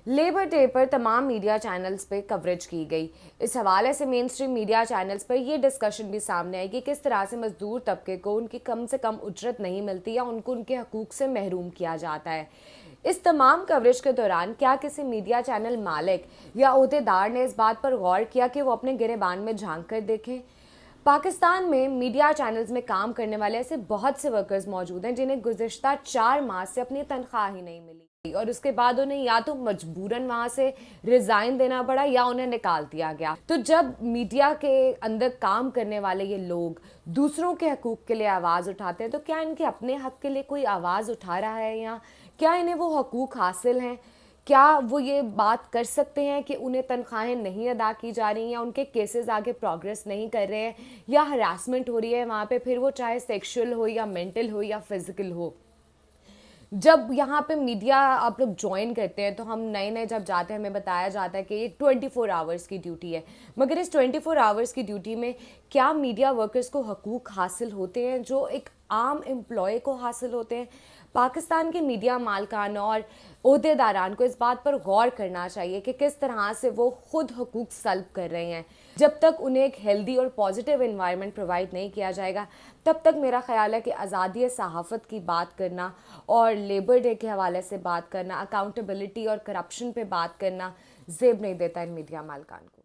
Labour day पर तमाम media channels पे कवरेज की गई। इस हवाले से मेन स्ट्रीम मीडिया चैनल्स पर ये डिस्कशन भी सामने आई कि किस तरह से मजदूर तबके को उनकी कम से कम उजरत नहीं मिलती या उनको उनके हकूक से महरूम किया जाता है। इस तमाम कवरेज के दौरान क्या किसी मीडिया चैनल मालिक या ओहदेदार ने इस बात पर गौर किया कि वो अपने गिरेबान में झांक कर देखें? पाकिस्तान में मीडिया चैनल्स में काम करने वाले ऐसे बहुत से वर्कर्स मौजूद हैं जिन्हें गुज़िश्ता 4 माह से अपनी तनख्वाह ही नहीं मिली और उसके बाद उन्हें या तो मजबूरन वहाँ से रिज़ाइन देना पड़ा या उन्हें निकाल दिया गया। तो जब मीडिया के अंदर काम करने वाले ये लोग दूसरों के हकूक़ के लिए आवाज़ उठाते हैं तो क्या इनके अपने हक़ के लिए कोई आवाज़ उठा रहा है या क्या इन्हें वो हकूक़ हासिल हैं? क्या वो ये बात कर सकते हैं कि उन्हें तनख्वाहें नहीं अदा की जा रही हैं या उनके केसेस आगे प्रोग्रेस नहीं कर रहे हैं या हरासमेंट हो रही है वहाँ पे, फिर वो चाहे सेक्सुअल हो या मेंटल हो या फिज़िकल हो? जब यहाँ पे मीडिया आप लोग ज्वाइन करते हैं तो हम नए नए जब जाते हैं हमें बताया जाता है कि ये 24 आवर्स की ड्यूटी है, मगर इस 24 आवर्स की ड्यूटी में क्या मीडिया वर्कर्स को हकूक़ हासिल होते हैं जो एक आम एम्प्लॉय को हासिल होते हैं? पाकिस्तान के मीडिया मालकान और ओहदेदारान को इस बात पर गौर करना चाहिए कि किस तरह से वो खुद हकूक़ सल्ब कर रहे हैं। जब तक उन्हें एक हेल्दी और पॉजिटिव एनवायरनमेंट प्रोवाइड नहीं किया जाएगा तब तक मेरा ख़्याल है कि आज़ादी सहाफ़त की बात करना और लेबर डे के हवाले से बात करना, अकाउंटेबिलिटी और करप्शन पे बात करना ज़ेब नहीं देता इन मीडिया मालकान को।